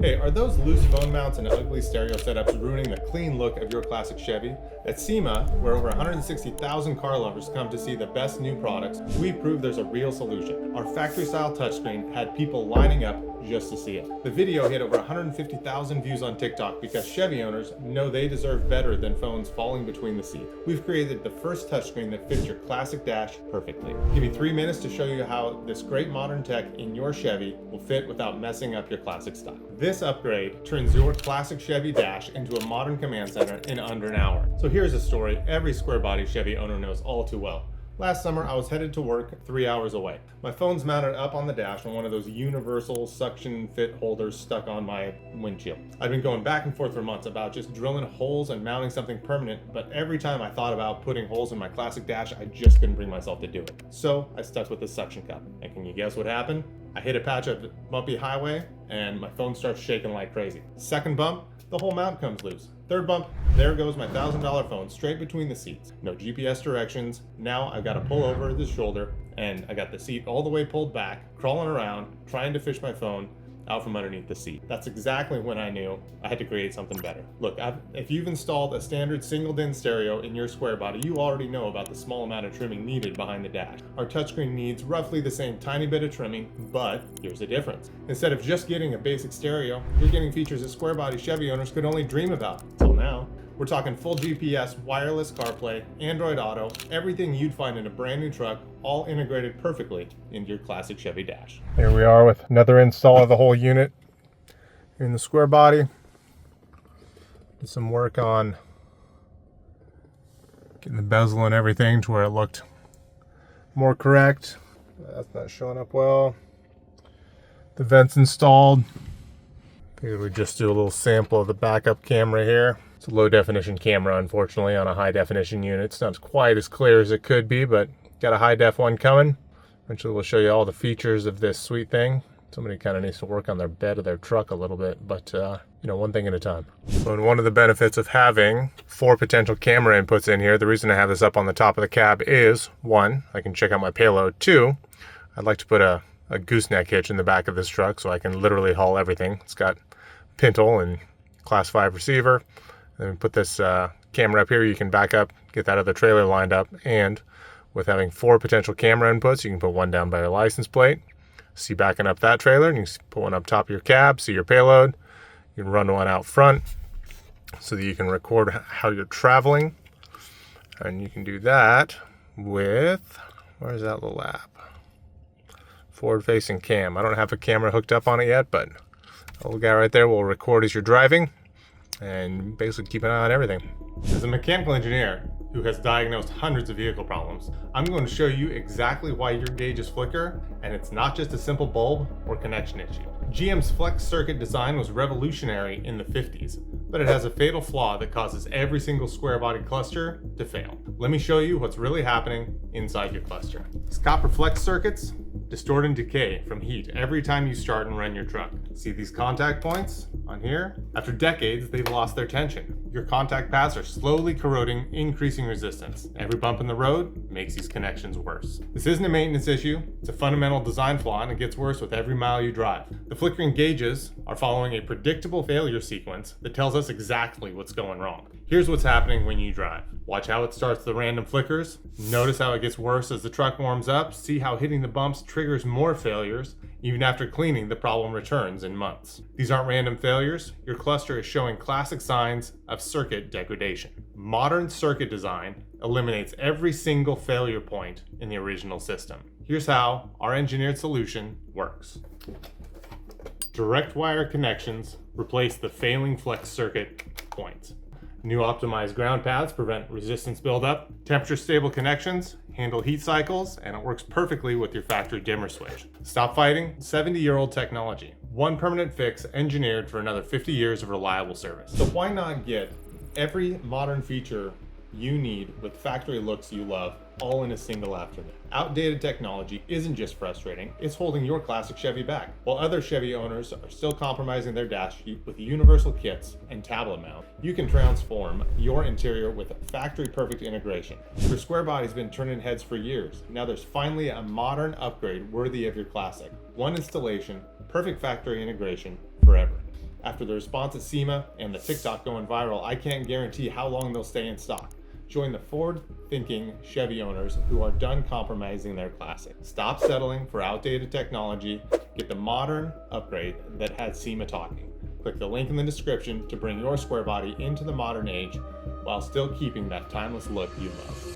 Hey, are those loose phone mounts and ugly stereo setups ruining the clean look of your classic Chevy? At SEMA, where over 160,000 car lovers come to see the best new products, we prove there's a real solution. Our factory-style touchscreen had people lining up just to see it. The video hit over 150,000 views on TikTok because Chevy owners know they deserve better than phones falling between the seats. We've created the first touchscreen that fits your classic dash perfectly. Give me 3 minutes to show you how this great modern tech in your Chevy will fit without messing up your classic style. This upgrade turns your classic Chevy dash into a modern command center in under an hour. So here's a story every Squarebody Chevy owner knows all too well. Last summer, I was headed to work 3 hours away. My phone's mounted up on the dash on one of those universal suction fit holders stuck on my windshield. I'd been going back and forth for months about just drilling holes and mounting something permanent, but every time I thought about putting holes in my classic dash, I just couldn't bring myself to do it. So I stuck with the suction cup. And can you guess what happened? I hit a patch of bumpy highway and my phone starts shaking like crazy. Second bump, the whole mount comes loose. Third bump, there goes my $1,000 phone straight between the seats. No GPS directions. Now I've got to pull over the shoulder and I got the seat all the way pulled back, crawling around, trying to fish my phone out from underneath the seat. That's exactly when I knew I had to create something better. Look, if you've installed a standard single-DIN stereo in your Squarebody, you already know about the small amount of trimming needed behind the dash. Our touchscreen needs roughly the same tiny bit of trimming, but here's the difference. Instead of just getting a basic stereo, you're getting features that Squarebody Chevy owners could only dream about until now. We're talking full GPS, wireless CarPlay, Android Auto, everything you'd find in a brand new truck, all integrated perfectly into your classic Chevy dash. Here we are with another install of the whole unit in the Squarebody. Did some work on getting the bezel and everything to where it looked more correct. That's not showing up well. The vents installed. Figured we'd just do a little sample of the backup camera here. It's a low definition camera, unfortunately, on a high definition unit. It's not quite as clear as it could be, but got a high def one coming. Eventually we'll show you all the features of this sweet thing. Somebody kind of needs to work on their bed of their truck a little bit, but you know, one thing at a time. So one of the benefits of having 4 potential camera inputs in here, the reason I have this up on the top of the cab is, 1, I can check out my payload. 2, I'd like to put a gooseneck hitch in the back of this truck so I can literally haul everything. It's got pintle and class 5 receiver. And then put this camera up here, you can back up, get that other trailer lined up, and with having 4 potential camera inputs, you can put one down by your license plate, see backing up that trailer, and you can put one up top of your cab, see your payload. You can run one out front so that you can record how you're traveling. And you can do that with, where's that little app? Forward-facing cam. I don't have a camera hooked up on it yet, but the little guy right there will record as you're driving and basically keep an eye on everything. As a mechanical engineer who has diagnosed hundreds of vehicle problems, I'm going to show you exactly why your gauges flicker, and it's not just a simple bulb or connection issue. GM's flex circuit design was revolutionary in the 50s, but it has a fatal flaw that causes every single Squarebody cluster to fail. Let me show you what's really happening inside your cluster. These copper flex circuits distort and decay from heat every time you start and run your truck. See these contact points on here? After decades, they've lost their tension. Your contact paths are slowly corroding, increasing resistance. Every bump in the road makes these connections worse. This isn't a maintenance issue, it's a fundamental design flaw, and it gets worse with every mile you drive. The flickering gauges are following a predictable failure sequence that tells us exactly what's going wrong. Here's what's happening when you drive. Watch how it starts the random flickers. Notice how it gets worse as the truck warms up. See how hitting the bumps triggers more failures. Even after cleaning, the problem returns in months. These aren't random failures. Your cluster is showing classic signs of circuit degradation. Modern circuit design eliminates every single failure point in the original system. Here's how our engineered solution works. Direct wire connections replace the failing flex circuit points. New optimized ground paths prevent resistance buildup. Temperature stable connections handle heat cycles, and it works perfectly with your factory dimmer switch. Stop fighting 70-year-old technology. One permanent fix engineered for another 50 years of reliable service. So why not get every modern feature you need with factory looks you love all in a single afternoon? Outdated technology isn't just frustrating, it's holding your classic Chevy back. While other Chevy owners are still compromising their dash with universal kits and tablet mount, you can transform your interior with factory perfect integration. Your Squarebody's been turning heads for years. Now there's finally a modern upgrade worthy of your classic. One installation, perfect factory integration forever. After the response at SEMA and the TikTok going viral, I can't guarantee how long they'll stay in stock. Join the forward-thinking Chevy owners who are done compromising their classic. Stop settling for outdated technology. Get the modern upgrade that has SEMA talking. Click the link in the description to bring your Squarebody into the modern age while still keeping that timeless look you love.